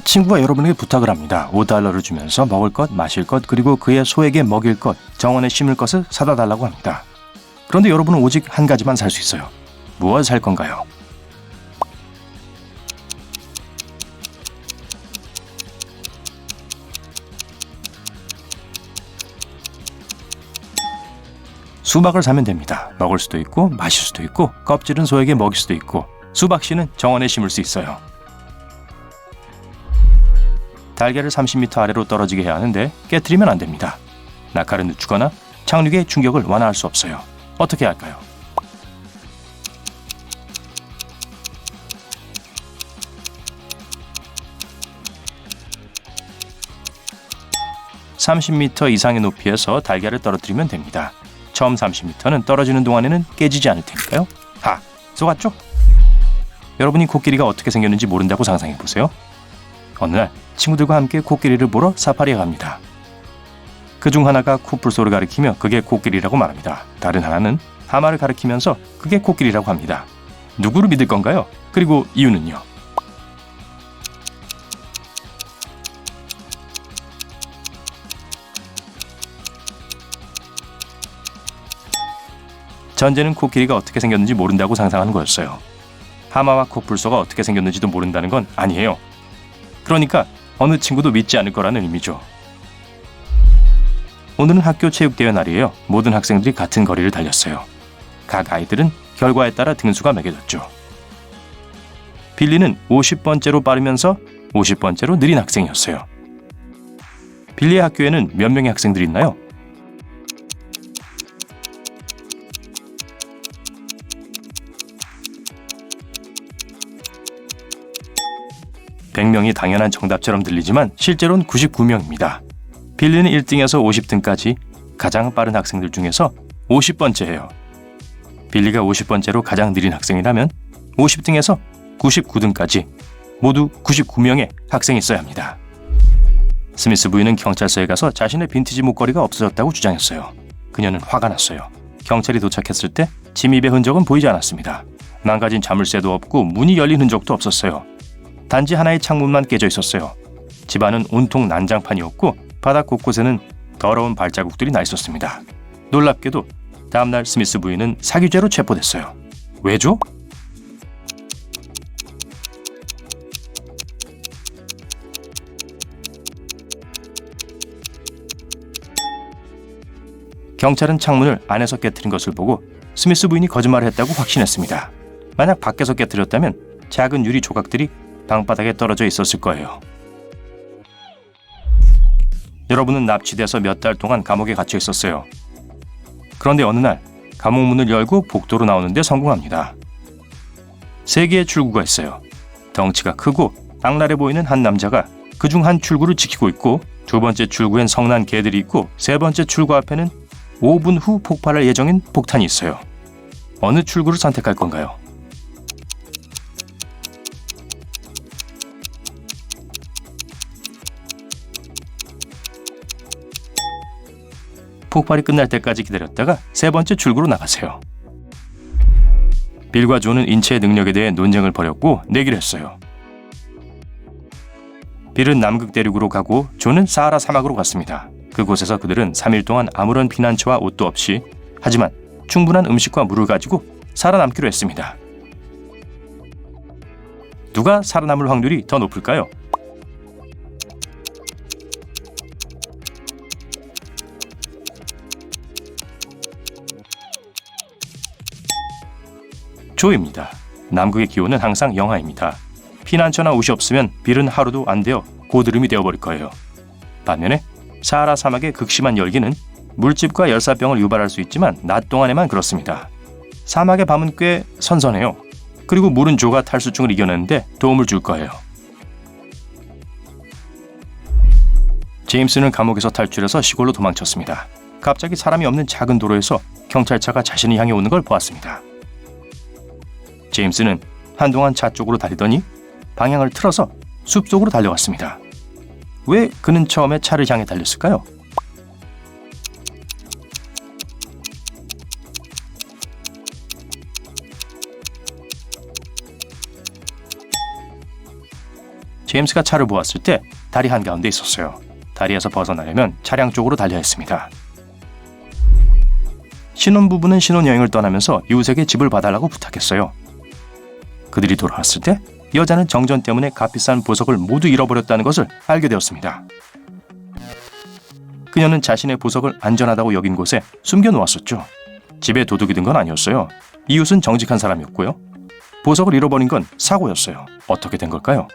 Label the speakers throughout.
Speaker 1: 친구가 여러분에게 부탁을 합니다. $5를 주면서 먹을 것, 마실 것, 그리고 그의 소에게 먹일 것, 정원에 심을 것을 사다 달라고 합니다. 그런데 여러분은 오직 한 가지만 살 수 있어요. 무엇을 살 건가요? 수박을 사면 됩니다. 먹을 수도 있고 마실 수도 있고 껍질은 소에게 먹일 수도 있고 수박씨는 정원에 심을 수 있어요. 달걀을 30m 아래로 떨어지게 해야 하는데 깨트리면 안 됩니다. 낙하를 늦추거나 착륙의 충격을 완화할 수 없어요. 어떻게 할까요? (30m) 이상의 높이에서 달걀을 떨어뜨리면 됩니다. 처음 30m는 떨어지는 동안에는 깨지지 않을 테니까요. 속았죠? 여러분이 코끼리가 어떻게 생겼는지 모른다고 상상해보세요. 어느 날 친구들과 함께 코끼리를 보러 사파리에 갑니다. 그중 하나가 코뿔소를 가리키며 그게 코끼리라고 말합니다. 다른 하나는 하마를 가리키면서 그게 코끼리라고 합니다. 누구를 믿을 건가요? 그리고 이유는요? 전제는 코끼리가 어떻게 생겼는지 모른다고 상상하는 거였어요. 하마와 코뿔소가 어떻게 생겼는지도 모른다는 건 아니에요. 그러니까 어느 친구도 믿지 않을 거라는 의미죠. 오늘은 학교 체육대회 날이에요. 모든 학생들이 같은 거리를 달렸어요. 각 아이들은 결과에 따라 등수가 매겨졌죠. 빌리는 50번째로 빠르면서 50번째로 느린 학생이었어요. 빌리의 학교에는 몇 명의 학생들이 있나요? 100명이 당연한 정답처럼 들리지만 실제로는 99명입니다. 빌리는 1등에서 50등까지 가장 빠른 학생들 중에서 50번째예요. 빌리가 50번째로 가장 느린 학생이라면 50등에서 99등까지 모두 99명의 학생이 있어야 합니다. 스미스 부인은 경찰서에 가서 자신의 빈티지 목걸이가 없어졌다고 주장했어요. 그녀는 화가 났어요. 경찰이 도착했을 때 침입의 흔적은 보이지 않았습니다. 망가진 자물쇠도 없고 문이 열린 흔적도 없었어요. 단지 하나의 창문만 깨져 있었어요. 집안은 온통 난장판이었고 바닥 곳곳에는 더러운 발자국들이 나 있었습니다. 놀랍게도 다음날 스미스 부인은 사기죄로 체포됐어요. 왜죠? 경찰은 창문을 안에서 깨트린 것을 보고 스미스 부인이 거짓말을 했다고 확신했습니다. 만약 밖에서 깨트렸다면 작은 유리 조각들이 방바닥에 떨어져 있었을 거예요. 여러분은 납치돼서 몇 달 동안 감옥에 갇혀 있었어요. 그런데 어느 날 감옥 문을 열고 복도로 나오는데 성공합니다. 3개의 출구가 있어요. 덩치가 크고 악랄해 보이는 한 남자가 그중 한 출구를 지키고 있고 2번째 출구엔 성난 개들이 있고 3번째 출구 앞에는 5분 후 폭발할 예정인 폭탄이 있어요. 어느 출구를 선택할 건가요? 폭발이 끝날 때까지 기다렸다가 3번째 출구로 나가세요. 빌과 존은 인체의 능력에 대해 논쟁을 벌였고 내기를 했어요. 빌은 남극 대륙으로 가고 존은 사하라 사막으로 갔습니다. 그곳에서 그들은 3일 동안 아무런 피난처와 옷도 없이 하지만 충분한 음식과 물을 가지고 살아남기로 했습니다. 누가 살아남을 확률이 더 높을까요? 조입니다. 남극의 기온은 항상 영하입니다. 피난처나 옷이 없으면 빌은 하루도 안 되어 고드름이 되어버릴 거예요. 반면에 사하라 사막의 극심한 열기는 물집과 열사병을 유발할 수 있지만 낮 동안에만 그렇습니다. 사막의 밤은 꽤 선선해요. 그리고 물은 조가 탈수증을 이겨내는데 도움을 줄 거예요. 제임스는 감옥에서 탈출해서 시골로 도망쳤습니다. 갑자기 사람이 없는 작은 도로에서 경찰차가 자신을 향해 오는 걸 보았습니다. 제임스는 한동안 차 쪽으로 달리더니 방향을 틀어서 숲속으로 달려갔습니다. 왜 그는 처음에 차를 향해 달렸을까요? 제임스가 차를 보았을 때 다리 한가운데 있었어요. 다리에서 벗어나려면 차량 쪽으로 달려야 했습니다. 신혼부부는 신혼여행을 떠나면서 이웃에게 집을 봐달라고 부탁했어요. 그들이 돌아왔을 때 여자는 정전 때문에 값비싼 보석을 모두 잃어버렸다는 것을 알게 되었습니다. 그녀는 자신의 보석을 안전하다고 여긴 곳에 숨겨놓았었죠. 집에 도둑이 든 건 아니었어요. 이웃은 정직한 사람이었고요. 보석을 잃어버린 건 사고였어요. 어떻게 된 걸까요?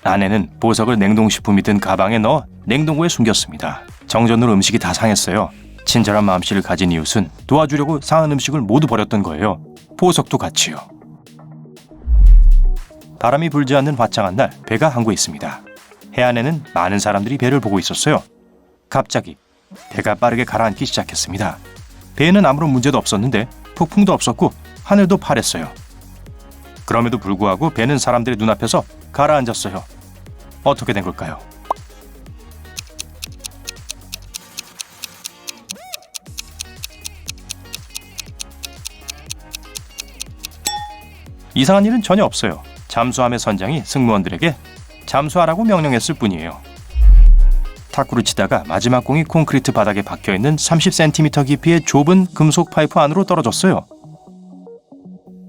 Speaker 1: 아내는 보석을 냉동식품이 든 가방에 넣어 냉동고에 숨겼습니다. 정전으로 음식이 다 상했어요. 친절한 마음씨를 가진 이웃은 도와주려고 상한 음식을 모두 버렸던 거예요. 보석도 같이요. 바람이 불지 않는 화창한 날 배가 항구에 있습니다. 해안에는 많은 사람들이 배를 보고 있었어요. 갑자기 배가 빠르게 가라앉기 시작했습니다. 배에는 아무런 문제도 없었는데 폭풍도 없었고 하늘도 파랬어요. 그럼에도 불구하고 배는 사람들의 눈앞에서 가라앉았어요. 어떻게 된 걸까요? 이상한 일은 전혀 없어요. 잠수함의 선장이 승무원들에게 잠수하라고 명령했을 뿐이에요. 탁구를 치다가 마지막 공이 콘크리트 바닥에 박혀있는 30cm 깊이의 좁은 금속 파이프 안으로 떨어졌어요.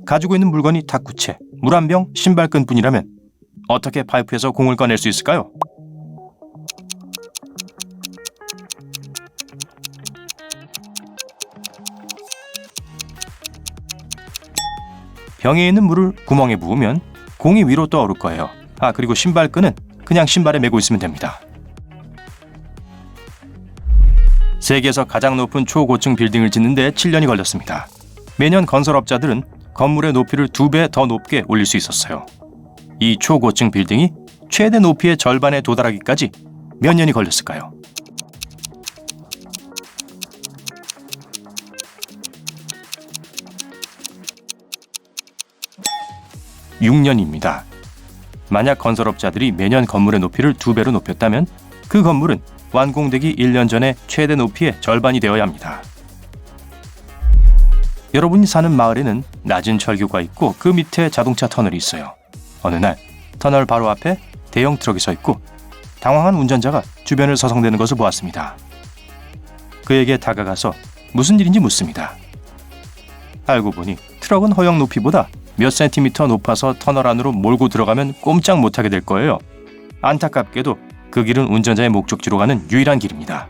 Speaker 1: 가지고 있는 물건이 탁구채, 물 한 병, 신발끈뿐이라면 어떻게 파이프에서 공을 꺼낼 수 있을까요? 병에 있는 물을 구멍에 부으면 공이 위로 떠오를 거예요. 그리고 신발끈은 그냥 신발에 매고 있으면 됩니다. 세계에서 가장 높은 초고층 빌딩을 짓는데 7년이 걸렸습니다. 매년 건설업자들은 건물의 높이를 2배 더 높게 올릴 수 있었어요. 이 초고층 빌딩이 최대 높이의 절반에 도달하기까지 몇 년이 걸렸을까요? 6년입니다. 만약 건설업자들이 매년 건물의 높이를 2배로 높였다면 그 건물은 완공되기 1년 전에 최대 높이의 절반이 되어야 합니다. 여러분이 사는 마을에는 낮은 철교가 있고 그 밑에 자동차 터널이 있어요. 어느 날 터널 바로 앞에 대형 트럭이 서 있고 당황한 운전자가 주변을 서성대는 것을 보았습니다. 그에게 다가가서 무슨 일인지 묻습니다. 알고 보니 트럭은 허용 높이보다 몇 센티미터 높아서 터널 안으로 몰고 들어가면 꼼짝 못하게 될 거예요. 안타깝게도 그 길은 운전자의 목적지로 가는 유일한 길입니다.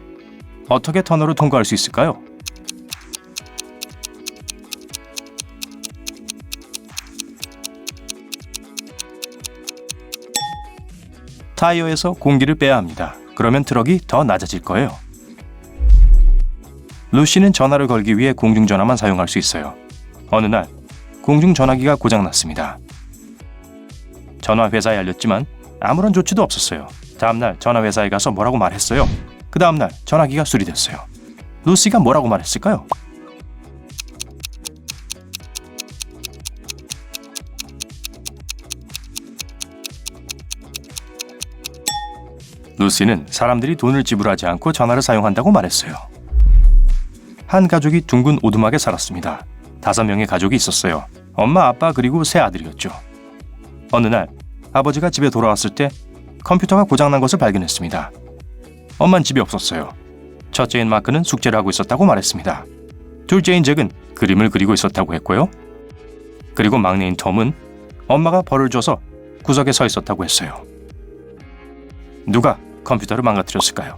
Speaker 1: 어떻게 터널을 통과할 수 있을까요? 타이어에서 공기를 빼야 합니다. 그러면 트럭이 더 낮아질 거예요. 루시는 전화를 걸기 위해 공중전화만 사용할 수 있어요. 어느 날 공중전화기가 고장났습니다. 전화회사에 알렸지만 아무런 조치도 없었어요. 다음날 전화회사에 가서 뭐라고 말했어요. 그 다음날 전화기가 수리됐어요. 루시가 뭐라고 말했을까요? 루시는 사람들이 돈을 지불하지 않고 전화를 사용한다고 말했어요. 한 가족이 둥근 오두막에 살았습니다. 5명의 가족이 있었어요. 엄마, 아빠 그리고 세 아들이었죠. 어느 날 아버지가 집에 돌아왔을 때 컴퓨터가 고장난 것을 발견했습니다. 엄마는 집에 없었어요. 첫째인 마크는 숙제를 하고 있었다고 말했습니다. 둘째인 잭은 그림을 그리고 있었다고 했고요. 그리고 막내인 톰은 엄마가 벌을 줘서 구석에 서 있었다고 했어요. 누가 컴퓨터를 망가뜨렸을까요?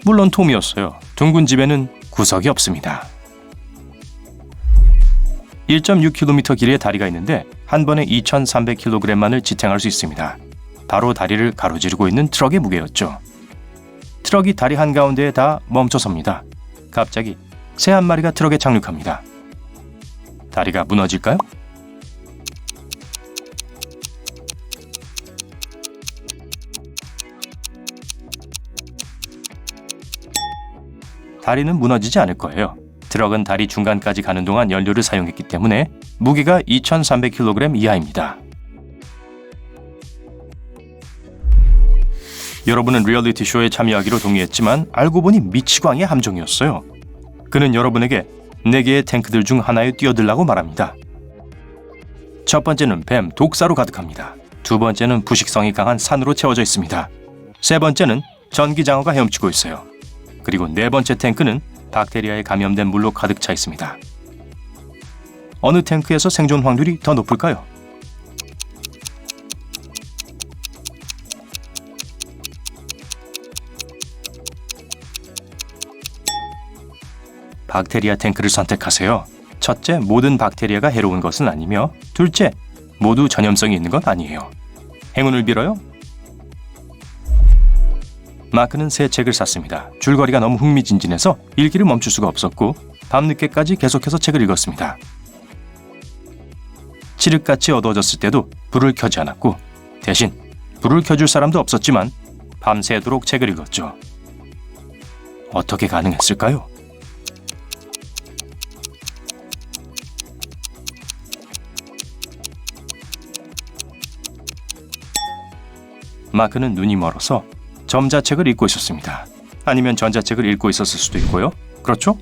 Speaker 1: 물론 톰이었어요. 둥근 집에는 구석이 없습니다. 1.6km 길이의 다리가 있는데 한 번에 2,300kg만을 지탱할 수 있습니다. 바로 다리를 가로지르고 있는 트럭의 무게였죠. 트럭이 다리 한가운데에 다 멈춰섭니다. 갑자기 새 한 마리가 트럭에 착륙합니다. 다리가 무너질까요? 다리는 무너지지 않을 거예요. 트럭은 다리 중간까지 가는 동안 연료를 사용했기 때문에 무게가 2,300kg 이하입니다. 여러분은 리얼리티 쇼에 참여하기로 동의했지만 알고 보니 미치광이의 함정이었어요. 그는 여러분에게 4개의 탱크들 중 하나에 뛰어들라고 말합니다. 첫 번째는 뱀, 독사로 가득합니다. 두 번째는 부식성이 강한 산으로 채워져 있습니다. 세 번째는 전기장어가 헤엄치고 있어요. 그리고 네 번째 탱크는 박테리아에 감염된 물로 가득 차 있습니다. 어느 탱크에서 생존 확률이 더 높을까요? 박테리아 탱크를 선택하세요. 첫째, 모든 박테리아가 해로운 것은 아니며 둘째, 모두 전염성이 있는 건 아니에요. 행운을 빌어요. 마크는 새 책을 샀습니다. 줄거리가 너무 흥미진진해서 읽기를 멈출 수가 없었고 밤늦게까지 계속해서 책을 읽었습니다. 칠흑같이 어두워졌을 때도 불을 켜지 않았고 대신 불을 켜줄 사람도 없었지만 밤새도록 책을 읽었죠. 어떻게 가능했을까요? 마크는 눈이 멀어서 점자책을 읽고 있었습니다. 아니면 전자책을 읽고 있었을 수도 있고요. 그렇죠?